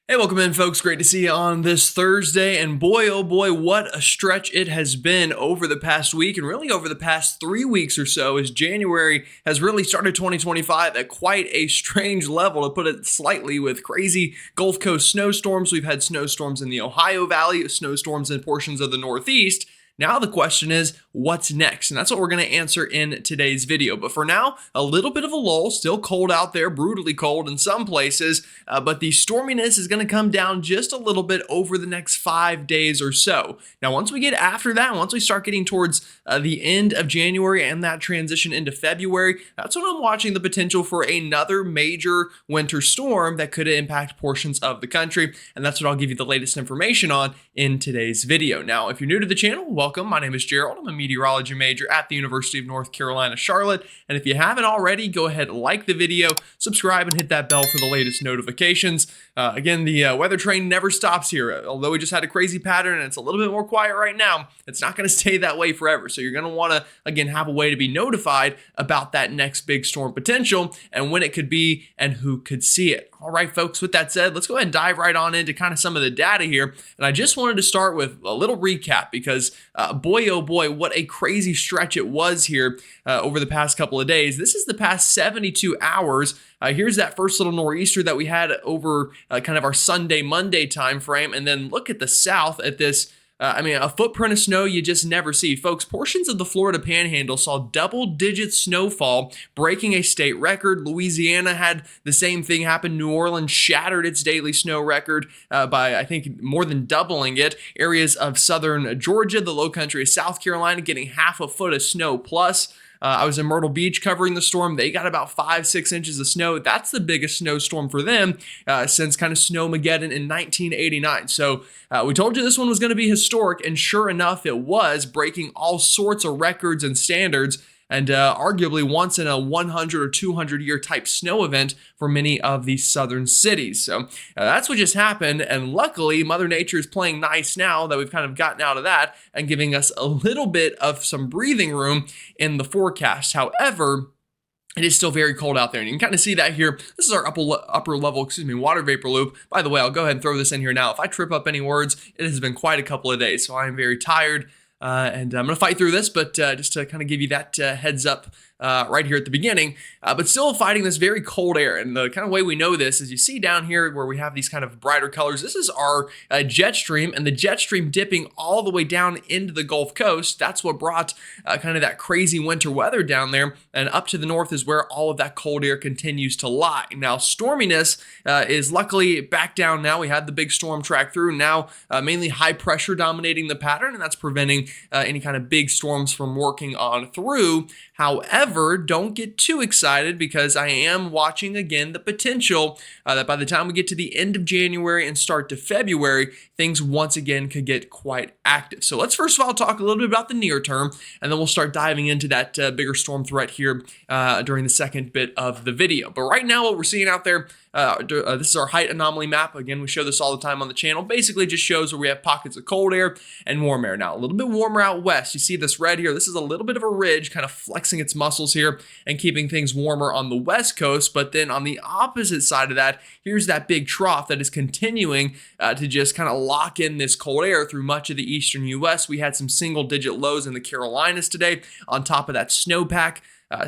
Hey, welcome in, folks. Great to see you on this Thursday. And boy, oh boy, what a stretch it has been over the past week and really over the past 3 weeks or so, as January has really started 2025 at quite a strange level, to put it slightly, with crazy Gulf Coast snowstorms. We've had snowstorms in the Ohio Valley, snowstorms in portions of the Northeast. Now the question is, what's next? And that's what we're going to answer in today's video. But for now, a little bit of a lull, still cold out there, brutally cold in some places, but the storminess is going to come down just a little bit over the next 5 days or so. Now, once we get after that, once we start getting towards the end of January and that transition into February, that's when I'm watching the potential for another major winter storm that could impact portions of the country. And that's what I'll give you the latest information on in today's video. Now, if you're new to the channel, welcome. My name is Gerald. I'm a meteorology major at the University of North Carolina, Charlotte. And if you haven't already, go ahead and like the video, subscribe, and hit that bell for the latest notifications. Again, the weather train never stops here. Although we just had a crazy pattern and it's a little bit more quiet right now, it's not going to stay that way forever. So you're going to want to, again, have a way to be notified about that next big storm potential and when it could be and who could see it. All right, folks, with that said, let's go ahead and dive right on into kind of some of the data here. And I just wanted to start with a little recap because boy, oh boy, what a crazy stretch it was here over the past couple of days. This is the past 72 hours. Here's that first little nor'easter that we had over kind of our Sunday, Monday time frame. And then look at the south at this. A footprint of snow you just never see. Folks, portions of the Florida Panhandle saw double-digit snowfall, breaking a state record. Louisiana had the same thing happen. New Orleans shattered its daily snow record by, I think, more than doubling it. Areas of southern Georgia, the low country of South Carolina, getting half a foot of snow plus. I was in Myrtle Beach covering the storm. They got about 5-6 inches of snow. That's the biggest snowstorm for them since kind of Snowmageddon in 1989. So we told you this one was going to be historic, and sure enough, it was, breaking all sorts of records and standards, and arguably once in a 100 or 200 year type snow event for many of these southern cities. So that's what just happened, and luckily Mother Nature is playing nice now that we've kind of gotten out of that and giving us a little bit of some breathing room in the forecast. However, it is still very cold out there, and you can kind of see that here. This is our upper level, water vapor loop. By the way, I'll go ahead and throw this in here now. If I trip up any words, it has been quite a couple of days, so I am very tired. And I'm going to fight through this, but just to kind of give you that heads up right here at the beginning, but still fighting this very cold air. And the kind of way we know this is you see down here where we have these kind of brighter colors. This is our jet stream, and the jet stream dipping all the way down into the Gulf Coast. That's what brought kind of that crazy winter weather down there. And up to the north is where all of that cold air continues to lie. Now, storminess is luckily back down now. We had the big storm track through. Now, mainly high pressure dominating the pattern, and that's preventing any kind of big storms from working on through. However, don't get too excited, because I am watching again the potential that by the time we get to the end of January and start to February, things once again could get quite active. So let's first of all talk a little bit about the near term, and then we'll start diving into that bigger storm threat here during the second bit of the video. But right now, what we're seeing out there, this is our height anomaly map. Again, we show this all the time on the channel. Basically just shows where we have pockets of cold air and warm air. Now, a little bit warmer out west. You see this red here. This is a little bit of a ridge kind of flexing its muscles here and keeping things warmer on the west coast. But then on the opposite side of that, here's that big trough that is continuing to just kind of lock in this cold air through much of the eastern U.S. We had some single-digit lows in the Carolinas today on top of that snowpack.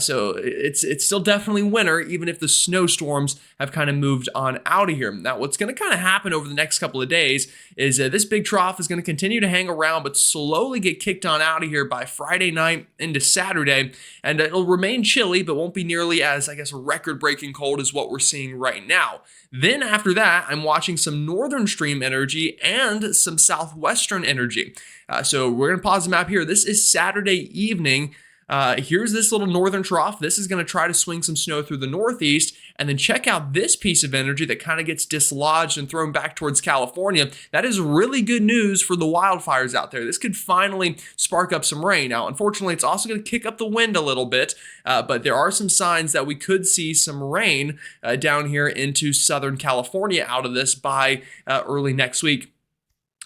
So it's still definitely winter, even if the snowstorms have kind of moved on out of here. Now, what's going to kind of happen over the next couple of days is this big trough is going to continue to hang around, but slowly get kicked on out of here by Friday night into Saturday. And it'll remain chilly, but won't be nearly as, I guess, record-breaking cold as what we're seeing right now. Then after that, I'm watching some northern stream energy and some southwestern energy. So we're going to pause the map here. This is Saturday evening. Here's this little northern trough. This is going to try to swing some snow through the northeast, and then check out this piece of energy that kind of gets dislodged and thrown back towards California. That is really good news for the wildfires out there. This could finally spark up some rain. Now, unfortunately, it's also going to kick up the wind a little bit, but there are some signs that we could see some rain down here into Southern California out of this by early next week.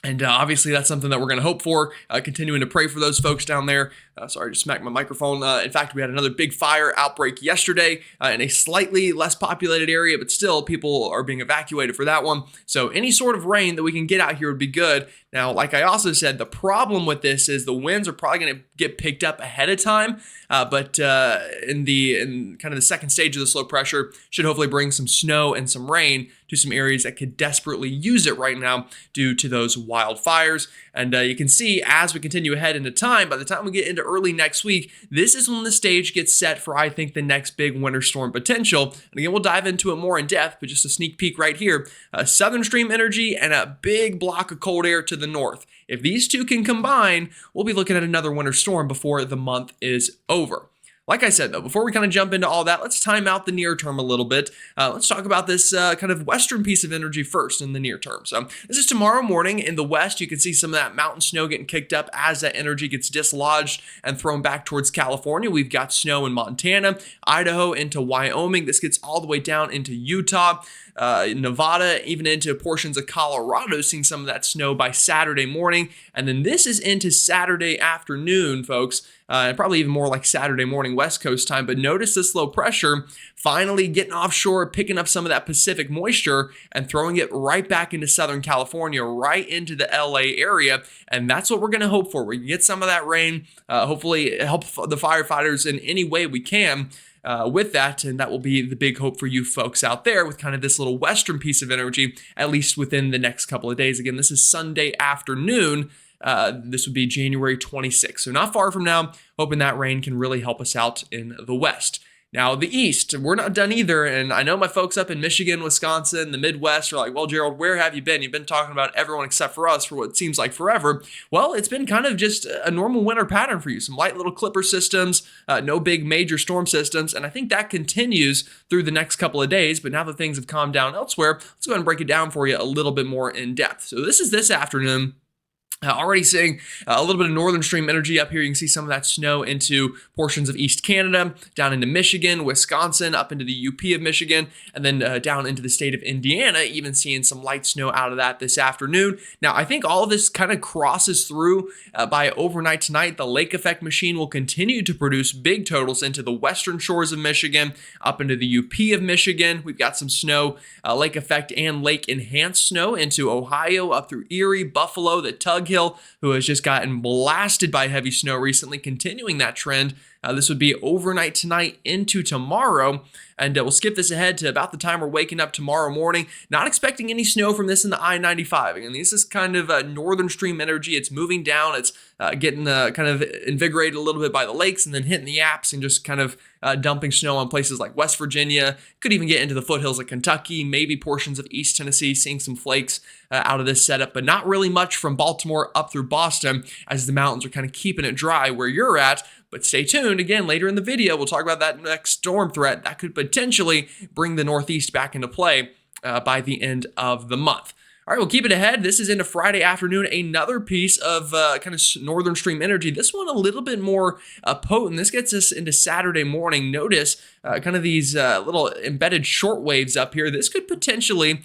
And obviously, that's something that we're going to hope for, continuing to pray for those folks down there. Sorry, I just smacked my microphone. In fact, we had another big fire outbreak yesterday in a slightly less populated area, but still, people are being evacuated for that one. So any sort of rain that we can get out here would be good. Now, like I also said, the problem with this is the winds are probably going to get picked up ahead of time, but in kind of the second stage of the slow pressure should hopefully bring some snow and some rain to some areas that could desperately use it right now due to those wildfires. And you can see as we continue ahead into time, by the time we get into early next week, this is when the stage gets set for, I think, the next big winter storm potential. And again, we'll dive into it more in depth, but just a sneak peek right here. Southern stream energy and a big block of cold air to the north. If these two can combine, we'll be looking at another winter storm before the month is over. Like I said, though, before we kind of jump into all that, let's time out the near term a little bit. Let's talk about this kind of western piece of energy first in the near term. So this is tomorrow morning in the west. You can see some of that mountain snow getting kicked up as that energy gets dislodged and thrown back towards California. We've got snow in Montana, Idaho, into Wyoming. This gets all the way down into Utah, Nevada, even into portions of Colorado, seeing some of that snow by Saturday morning. And then this is into Saturday afternoon, folks. And probably even more like Saturday morning West Coast time. But notice this low pressure finally getting offshore, picking up some of that Pacific moisture and throwing it right back into Southern California, right into the LA area. And that's what we're going to hope for. We can get some of that rain, hopefully help the firefighters in any way we can with that. And that will be the big hope for you folks out there with kind of this little western piece of energy, at least within the next couple of days. Again, this is Sunday afternoon. This would be January 26th. So not far from now, hoping that rain can really help us out in the west. Now, the east, we're not done either. And I know my folks up in Michigan, Wisconsin, the Midwest are like, well, Gerald, where have you been? You've been talking about everyone except for us for what seems like forever. Well, it's been kind of just a normal winter pattern for you. Some light little clipper systems, no big major storm systems. And I think that continues through the next couple of days. But now that things have calmed down elsewhere, let's go ahead and break it down for you a little bit more in depth. So this is this afternoon. Already seeing a little bit of northern stream energy up here. You can see some of that snow into portions of East Canada, down into Michigan, Wisconsin, up into the UP of Michigan, and then down into the state of Indiana, even seeing some light snow out of that this afternoon. Now, I think all of this kind of crosses through by overnight tonight. The lake effect machine will continue to produce big totals into the western shores of Michigan, up into the UP of Michigan. We've got some snow, lake effect and lake enhanced snow into Ohio, up through Erie, Buffalo, the Tug Hill, who has just gotten blasted by heavy snow recently, continuing that trend. This would be overnight tonight into tomorrow. And we'll skip this ahead to about the time we're waking up tomorrow morning. Not expecting any snow from this in the I-95. Again, this is kind of northern stream energy. It's moving down. It's getting kind of invigorated a little bit by the lakes and then hitting the apps and just kind of dumping snow on places like West Virginia. Could even get into the foothills of Kentucky, maybe portions of East Tennessee, seeing some flakes out of this setup, but not really much from Baltimore up through Boston as the mountains are kind of keeping it dry where you're at. But stay tuned. Again, later in the video, we'll talk about that next storm threat that could potentially bring the Northeast back into play by the end of the month. All right, we'll keep it ahead. This is into Friday afternoon, another piece of kind of northern stream energy. This one a little bit more potent. This gets us into Saturday morning. Notice kind of these little embedded short waves up here. This could potentially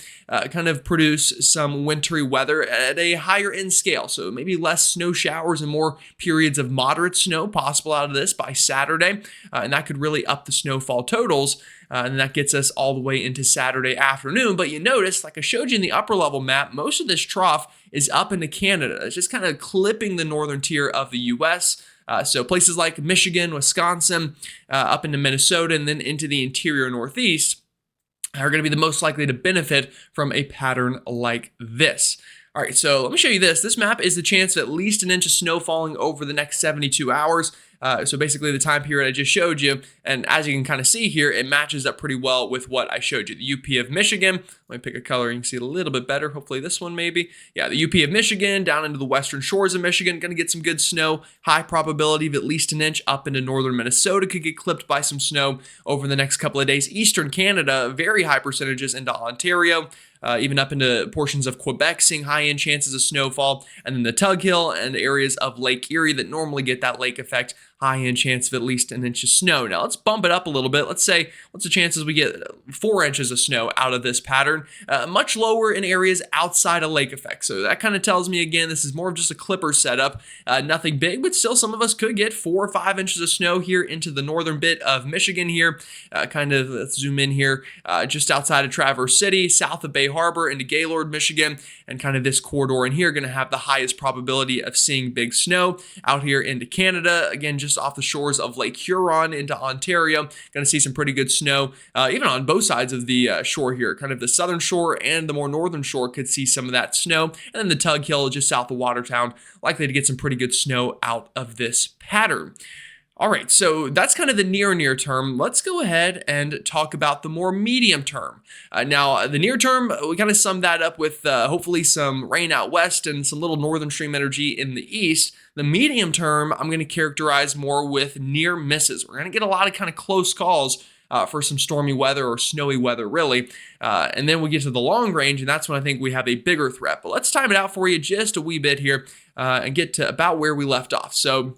kind of produce some wintry weather at a higher end scale. So maybe less snow showers and more periods of moderate snow possible out of this by Saturday. And that could really up the snowfall totals. And that gets us all the way into Saturday afternoon. But you notice, like I showed you in the upper level map, most of this trough is up into Canada. It's just kind of clipping the northern tier of the U.S. So places like Michigan, Wisconsin, up into Minnesota, and then into the interior Northeast are going to be the most likely to benefit from a pattern like this. All right, so let me show you this. This map is the chance of at least an inch of snow falling over the next 72 hours. So basically the time period I just showed you, and as you can kind of see here, it matches up pretty well with what I showed you. The UP of Michigan, let me pick a color, you can see it a little bit better, hopefully this one maybe. Yeah, the UP of Michigan, down into the western shores of Michigan, going to get some good snow, high probability of at least an inch. Up into northern Minnesota, could get clipped by some snow over the next couple of days. Eastern Canada, very high percentages into Ontario. Even up into portions of Quebec, seeing high-end chances of snowfall. And then the Tug Hill and areas of Lake Erie that normally get that lake effect high-end chance of at least an inch of snow. Now let's bump it up a little bit. Let's say, what's the chances we get 4 inches of snow out of this pattern? Much lower in areas outside of lake effect. So that kind of tells me, again, this is more of just a clipper setup. Nothing big, but still some of us could get 4 or 5 inches of snow here into the northern bit of Michigan here. Let's zoom in here, just outside of Traverse City, south of Bay Harbor into Gaylord, Michigan, and kind of this corridor in here going to have the highest probability of seeing big snow. Out here into Canada, again, just off the shores of Lake Huron into Ontario, going to see some pretty good snow, even on both sides of the shore here. Kind of the southern shore and the more northern shore could see some of that snow. And then the Tug Hill just south of Watertown, likely to get some pretty good snow out of this pattern. All right, so that's kind of the near term. Let's go ahead and talk about the more medium term. Now, the near term, we kind of summed that up with hopefully some rain out west and some little northern stream energy in the east. The medium term, I'm going to characterize more with near misses. We're going to get a lot of kind of close calls for some stormy weather or snowy weather, really. And then we get to the long range, and that's when I think we have a bigger threat. But let's time it out for you just a wee bit here and get to about where we left off. So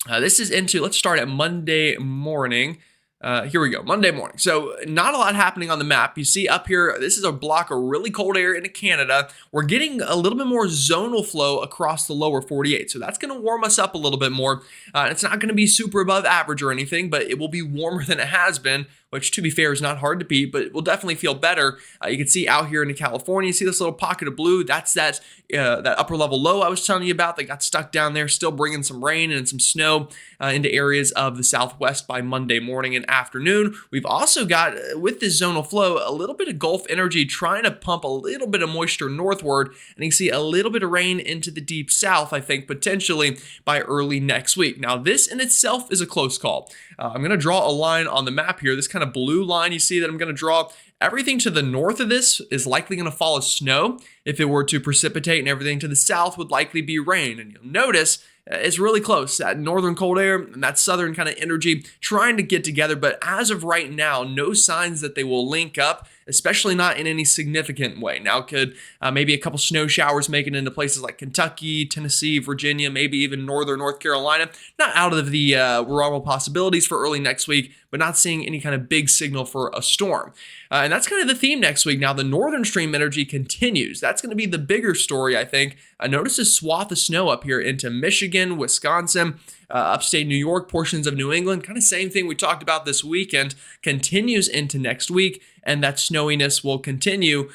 this is let's start at Monday morning. Here we go, Monday morning. So not a lot happening on the map. You see up here, this is a block of really cold air into Canada. We're getting a little bit more zonal flow across the lower 48. So that's going to warm us up a little bit more. It's not going to be super above average or anything, but it will be warmer than it has been, which to be fair is not hard to beat, but it will definitely feel better. You can see out here in California, you see this little pocket of blue. That's that upper level low I was telling you about that got stuck down there, still bringing some rain and some snow into areas of the southwest by Monday morning and afternoon. We've also got, with this zonal flow, a little bit of Gulf energy trying to pump a little bit of moisture northward, and you can see a little bit of rain into the deep south, I think, potentially by early next week. Now, this in itself is a close call. I'm going to draw a line on the map here. This kind of blue line you see that I'm going to draw, everything to the north of this is likely going to fall as snow if it were to precipitate, and everything to the south would likely be rain. And you'll notice it's really close, that northern cold air and that southern kind of energy trying to get together. But as of right now, no signs that they will link up, especially not in any significant way. Now, could maybe a couple snow showers make it into places like Kentucky, Tennessee, Virginia, maybe even northern North Carolina. Not out of the realm of possibilities for early next week, but not seeing any kind of big signal for a storm. And that's kind of the theme next week. Now, the northern stream energy continues. That's going to be the bigger story, I think. Notice a swath of snow up here into Michigan, Wisconsin, upstate New York, portions of New England. Kind of same thing we talked about this weekend continues into next week, and that snowiness will continue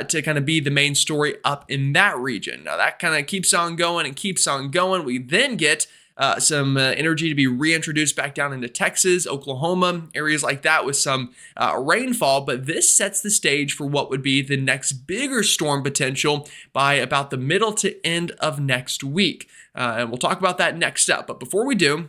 to kind of be the main story up in that region. Now, that kind of keeps on going and keeps on going. We then get some energy to be reintroduced back down into Texas, Oklahoma, areas like that with some rainfall. But this sets the stage for what would be the next bigger storm potential by about the middle to end of next week. And we'll talk about that next up. But before we do,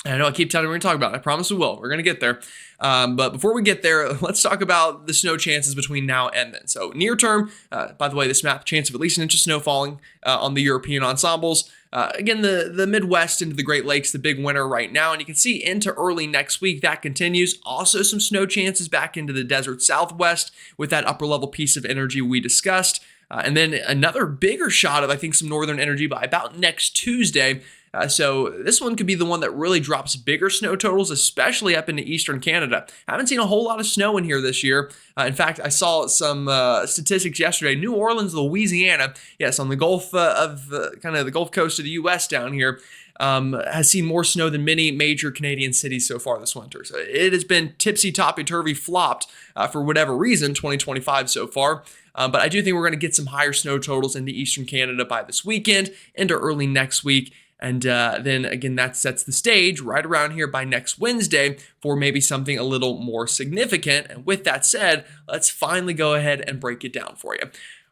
I know I keep telling you we're going to talk about it. I promise we will. We're going to get there. But before we get there, let's talk about the snow chances between now and then. So near term, by the way, this map, chance of at least an inch of snow falling on the European ensembles. Again, the Midwest into the Great Lakes, the big winter right now. And you can see into early next week, that continues. Also some snow chances back into the desert Southwest with that upper level piece of energy we discussed. And then another bigger shot of, I think, some northern energy by about next Tuesday. So this one could be the one that really drops bigger snow totals, especially up into eastern Canada. I haven't seen a whole lot of snow in here this year. In fact, I saw some statistics yesterday. New Orleans, Louisiana, yes, on the Gulf kind of the Gulf Coast of the U.S. down here, has seen more snow than many major Canadian cities so far this winter. So it has been topsy-turvy flopped for whatever reason, 2025 so far. But I do think we're going to get some higher snow totals into eastern Canada by this weekend, into early next week. And then again, that sets the stage right around here by next Wednesday for maybe something a little more significant. And with that said, let's finally go ahead and break it down for you.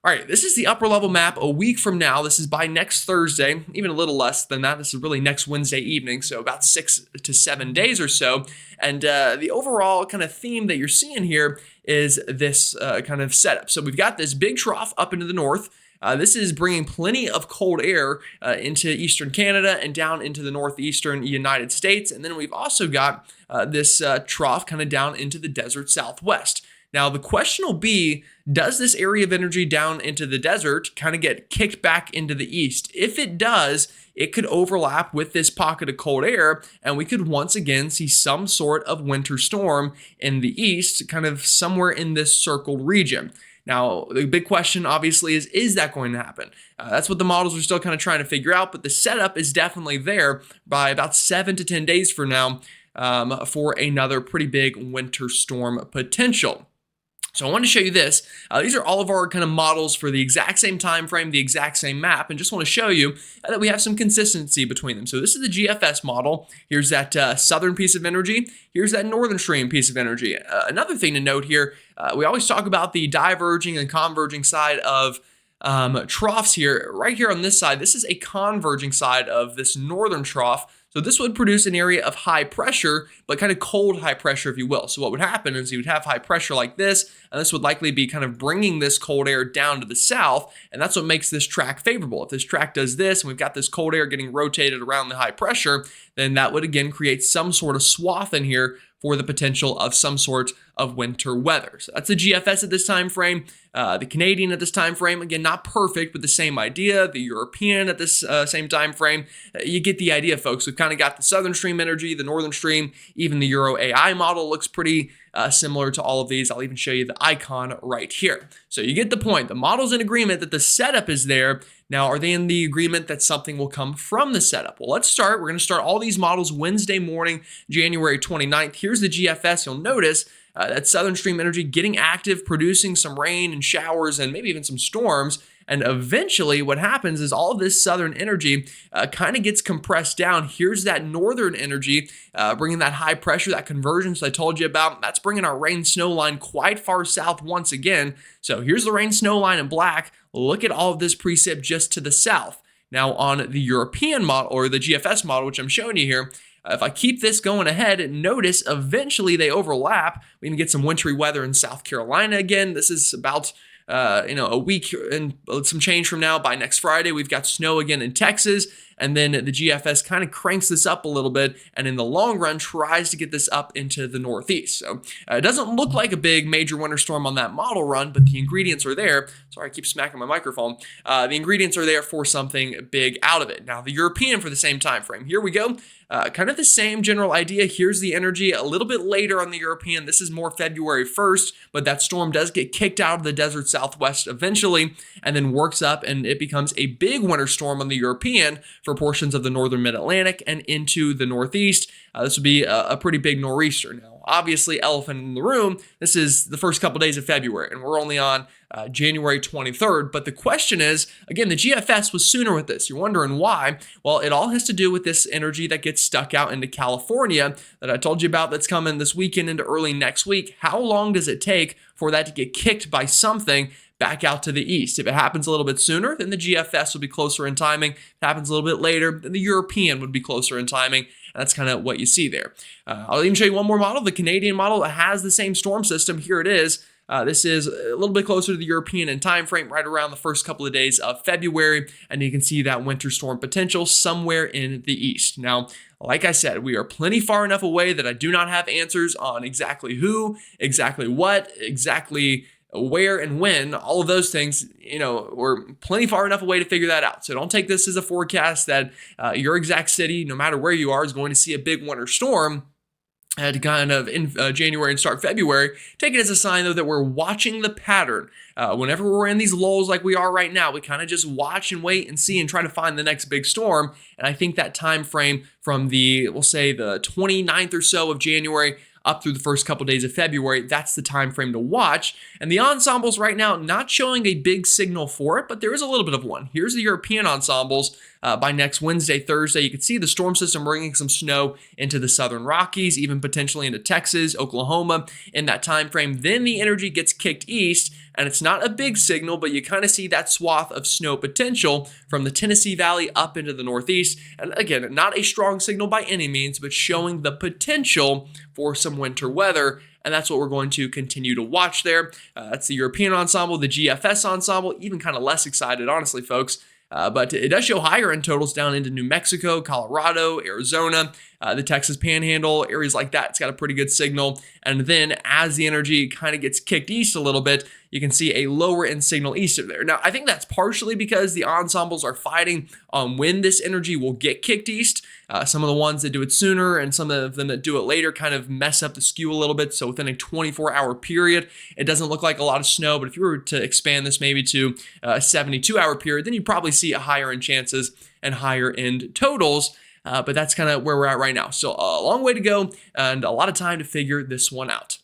All right, this is the upper level map a week from now. This is by next Thursday, even a little less than that. This is really next Wednesday evening, so about 6 to 7 days or so. And the overall kind of theme that you're seeing here is this kind of setup. So we've got this big trough up into the north. This is bringing plenty of cold air into eastern Canada and down into the northeastern United States. And then we've also got this trough kind of down into the desert Southwest. Now, the question will be, does this area of energy down into the desert kind of get kicked back into the east? If it does, it could overlap with this pocket of cold air, and we could once again see some sort of winter storm in the east, kind of somewhere in this circled region. Now, the big question obviously is that going to happen? That's what the models are still kind of trying to figure out, but the setup is definitely there by about 7 to 10 days from now for another pretty big winter storm potential. So I want to show you this. These are all of our kind of models for the exact same time frame, the exact same map, and just want to show you that we have some consistency between them. So this is the GFS model. Here's that southern piece of energy. Here's that northern stream piece of energy. Another thing to note here, we always talk about the diverging and converging side of troughs here. Right here on this side, this is a converging side of this northern trough. So this would produce an area of high pressure, but kind of cold high pressure, if you will. So what would happen is you would have high pressure like this, and this would likely be kind of bringing this cold air down to the south, and that's what makes this track favorable. If this track does this, and we've got this cold air getting rotated around the high pressure, then that would again create some sort of swath in here for the potential of some sort of winter weather. So that's the GFS at this time frame. The Canadian at this time frame, again, not perfect, but the same idea. The European at this same time frame. You get the idea, folks. We've kind of got the southern stream energy, the northern stream, even the Euro AI model looks pretty similar to all of these. I'll even show you the icon right here. So you get the point. The model's in agreement that the setup is there. Now, are they in the agreement that something will come from the setup? Well, let's start. We're going to start all these models Wednesday morning, January 29th. Here's the GFS. You'll notice that southern stream energy getting active, producing some rain and showers and maybe even some storms. And eventually what happens is all of this southern energy kind of gets compressed down. Here's that northern energy bringing that high pressure, that convergence I told you about. That's bringing our rain snow line quite far south once again. So here's the rain snow line in black. Look at all of this precip just to the south. Now on the European model, or the GFS model, which I'm showing you here, if I keep this going ahead, notice eventually they overlap. We can get some wintry weather in South Carolina again. This is about a week and some change from now. By next Friday, we've got snow again in Texas, and then the GFS kind of cranks this up a little bit, and in the long run tries to get this up into the northeast. So it doesn't look like a big major winter storm on that model run, but the ingredients are there. Sorry, I keep smacking my microphone. The ingredients are there for something big out of it. Now, the European for the same time frame. Here we go. Kind of the same general idea. Here's the energy a little bit later on the European. This is more February 1st, but that storm does get kicked out of the desert southwest eventually and then works up, and it becomes a big winter storm on the European for portions of the northern mid-Atlantic and into the northeast. This would be a pretty big nor'easter. Now, obviously, elephant in the room, this is the first couple days of February, and we're only on January 23rd. But the question is, again, the GFS was sooner with this. You're wondering why? Well, it all has to do with this energy that gets stuck out into California that I told you about that's coming this weekend into early next week. How long does it take for that to get kicked by something back out to the east? If it happens a little bit sooner, then the GFS will be closer in timing. If it happens a little bit later, then the European would be closer in timing. And that's kind of what you see there. I'll even show you one more model. The Canadian model has the same storm system. Here it is. This is a little bit closer to the European in time frame, right around the first couple of days of February, and you can see that winter storm potential somewhere in the east. Now, like I said, we are plenty far enough away that I do not have answers on exactly who, exactly what, exactly where and when, all of those things, we're plenty far enough away to figure that out. So don't take this as a forecast that your exact city, no matter where you are, is going to see a big winter storm to kind of in January and start February. Take it as a sign, though, that we're watching the pattern. Whenever we're in these lulls like we are right now, we kind of just watch and wait and see and try to find the next big storm. And I think that time frame from we'll say the 29th or so of January up through the first couple days of February, that's the time frame to watch. And the ensembles right now, not showing a big signal for it, but there is a little bit of one. Here's the European ensembles. By next Wednesday, Thursday, you can see the storm system bringing some snow into the southern Rockies, even potentially into Texas, Oklahoma in that time frame. Then the energy gets kicked east, and it's not a big signal, but you kind of see that swath of snow potential from the Tennessee Valley up into the northeast. And again, not a strong signal by any means, but showing the potential for some winter weather. And that's what we're going to continue to watch there. That's the European ensemble, the GFS ensemble, even kind of less excited, honestly, folks. but it does show higher end totals down into New Mexico, Colorado, Arizona, the Texas Panhandle, areas like that. It's got a pretty good signal. And then as the energy kind of gets kicked east a little bit, you can see a lower end signal east of there. Now, I think that's partially because the ensembles are fighting on when this energy will get kicked east. Some of the ones that do it sooner and some of them that do it later kind of mess up the skew a little bit. So within a 24-hour period, it doesn't look like a lot of snow. But if you were to expand this maybe to a 72-hour period, then you'd probably see a higher end chances and higher end totals. But that's kind of where we're at right now. So a long way to go and a lot of time to figure this one out.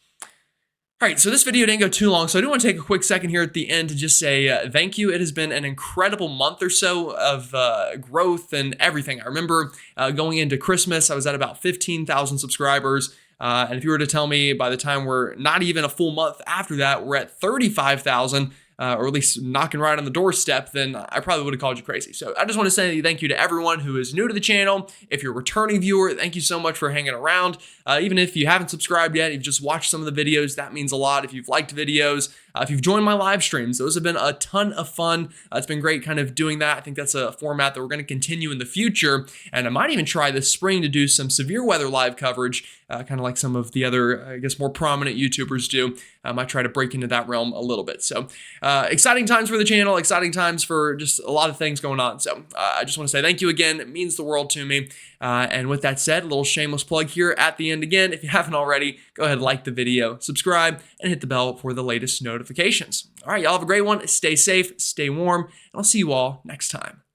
All right, so this video didn't go too long, so I do want to take a quick second here at the end to just say thank you. It has been an incredible month or so of growth and everything. I remember going into Christmas, I was at about 15,000 subscribers. And if you were to tell me by the time we're not even a full month after that, we're at 35,000, or at least knocking right on the doorstep, then I probably would have called you crazy. So I just want to say thank you to everyone who is new to the channel. If you're a returning viewer, thank you so much for hanging around. Even if you haven't subscribed yet, you've just watched some of the videos, that means a lot. If you've liked videos, if you've joined my live streams, those have been a ton of fun. It's been great kind of doing that. I think that's a format that we're going to continue in the future. And I might even try this spring to do some severe weather live coverage, kind of like some of the other, I guess, more prominent YouTubers do. I might try to break into that realm a little bit. So exciting times for the channel, exciting times for just a lot of things going on. So I just want to say thank you again. It means the world to me. And with that said, a little shameless plug here at the end again. If you haven't already, go ahead and like the video, subscribe, and hit the bell for the latest notifications. All right, y'all have a great one. Stay safe, stay warm, and I'll see you all next time.